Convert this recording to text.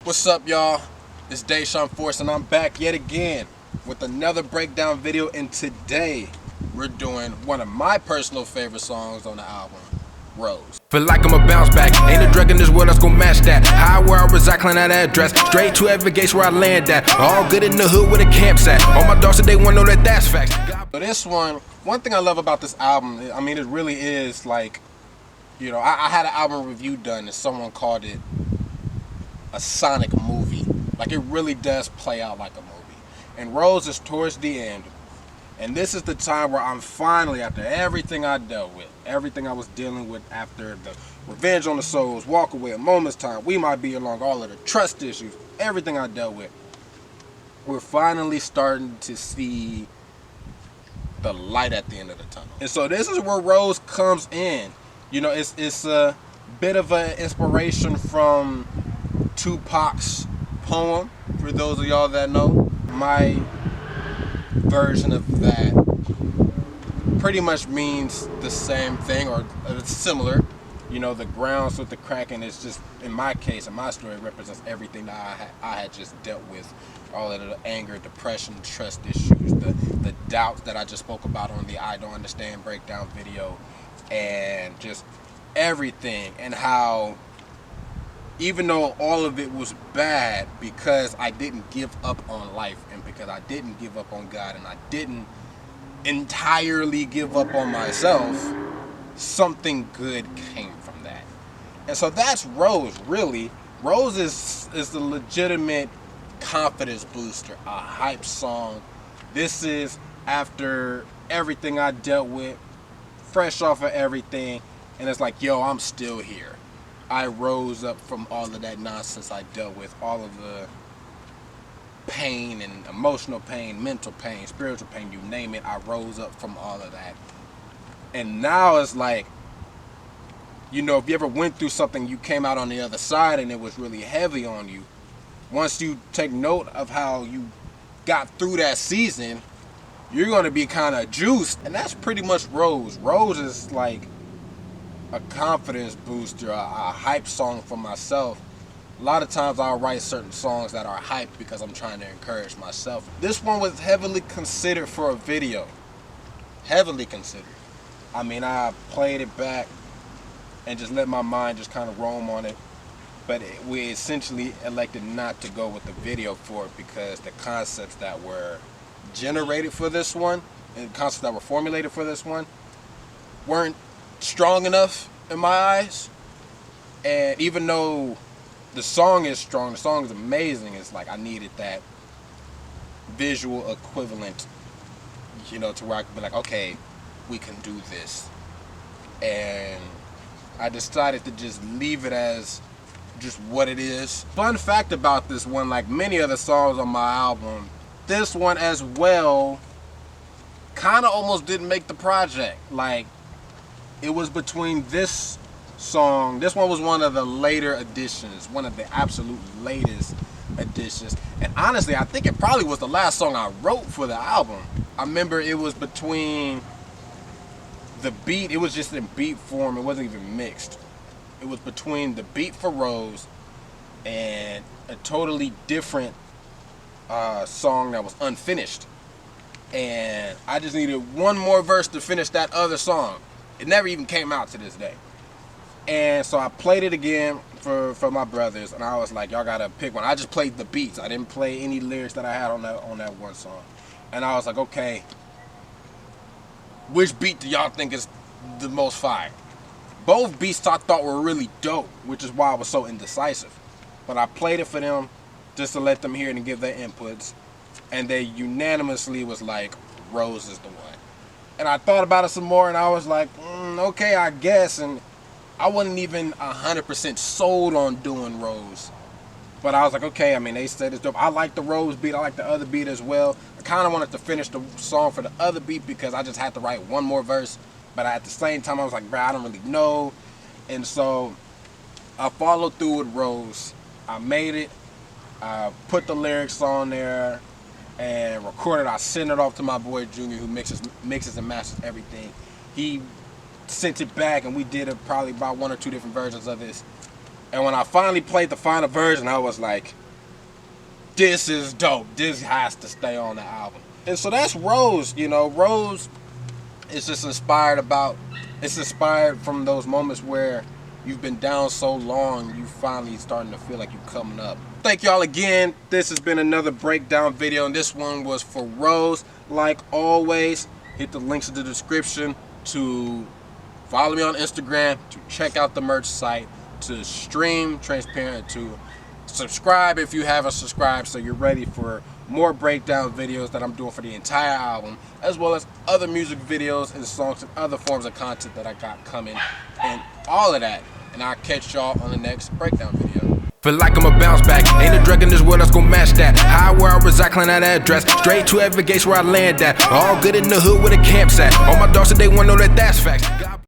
What's up, y'all? It's Deshaun Force, and I'm back yet again with another breakdown video. And today, we're doing one of my personal favorite songs on the album, Rose. Feel like I'm a bounce back. Ain't a drug in this world that's gon' match that. High where I reside, claim that address. Straight to every gates where I land at. All good in the hood where the camp's at. All my dogs today wanna know that that's facts. So this one thing I love about this album, I mean, it really is like, you know, I had an album review done and someone called it a Sonic movie. Like, it really does play out like a movie. And Rose is towards the end. And this is the time where I'm finally, after everything I dealt with, everything I was dealing with after the Revenge on the Souls, Walk Away, A Moment's Time, We Might Be Along, all of the trust issues, everything I dealt with, we're finally starting to see the light at the end of the tunnel. And so this is where Rose comes in. You know, it's a bit of an inspiration from Tupac's poem, for those of y'all that know. My version of that pretty much means the same thing, or it's similar. You know, the grounds with the cracking is just, in my case, in my story, it represents everything that I had just dealt with. All of the anger, depression, trust issues, the doubts that I just spoke about on the I Don't Understand breakdown video, and just everything. And how, even though all of it was bad, because I didn't give up on life, and because I didn't give up on God, and I didn't entirely give up on myself, something good came from that. And so that's Rose, really. Rose is the legitimate confidence booster, a hype song. This is after everything I dealt with, fresh off of everything, and it's like, yo, I'm still here. I rose up from all of that nonsense I dealt with, all of the pain and emotional pain, mental pain, spiritual pain, you name it. I rose up from all of that. And now it's like, you know, if you ever went through something, you came out on the other side and it was really heavy on you. Once you take note of how you got through that season, you're going to be kind of juiced. And that's pretty much Rose. Rose is like a confidence booster, a hype song for myself. A lot of times I'll write certain songs that are hype because I'm trying to encourage myself. This one was heavily considered for a video. Heavily considered. I mean, I played it back and just let my mind just kind of roam on it. But we essentially elected not to go with the video for it because the concepts that were generated for this one, and the concepts that were formulated for this one, weren't strong enough in my eyes. And even though the song is strong, the song is amazing, it's like I needed that visual equivalent, you know, to where I could be like, okay, we can do this. And I decided to just leave it as just what it is. Fun fact about this one, like many other songs on my album, this one as well kind of almost didn't make the project. Like, it was between this song, this one was one of the later additions, one of the absolute latest additions. And honestly, I think it probably was the last song I wrote for the album. I remember it was between the beat, it was just in beat form, it wasn't even mixed. It was between the beat for Rose and a totally different song that was unfinished. And I just needed one more verse to finish that other song. It never even came out to this day. And so I played it again for my brothers, and I was like, y'all gotta pick one. I just played the beats. I didn't play any lyrics that I had on that one song. And I was like, okay, which beat do y'all think is the most fire? Both beats I thought were really dope, which is why I was so indecisive. But I played it for them just to let them hear it and give their inputs. And they unanimously was like, Rose is the one. And I thought about it some more, and I was like, okay, I guess. And I wasn't even 100% sold on doing Rose. But I was like, okay, I mean, they said it's dope. I like the Rose beat. I like the other beat as well. I kind of wanted to finish the song for the other beat because I just had to write one more verse. But at the same time, I was like, bro, I don't really know. And so I followed through with Rose. I made it. I put the lyrics on there and recorded. I sent it off to my boy Junior, who mixes and masters everything. He sent it back, and we did probably about one or two different versions of this. And when I finally played the final version, I was like, this is dope. This has to stay on the album. And so that's Rose. You know, Rose is just inspired from those moments where you've been down so long, you finally starting to feel like you're coming up. Thank y'all again. This has been another breakdown video, and this one was for Rose. Like always, hit the links in the description to follow me on Instagram, to check out the merch site, to stream Transparent, to subscribe if you haven't subscribed so you're ready for more breakdown videos that I'm doing for the entire album, as well as other music videos and songs and other forms of content that I got coming, and all of that. And I'll catch y'all on the next breakdown video. Feel like I'm a bounce back. Ain't a drug in this world that's gon' match that. High where I reside, clean that address. Straight to every gates where I land at. All good in the hood with a campsite. All my dogs today wanna know that that's facts.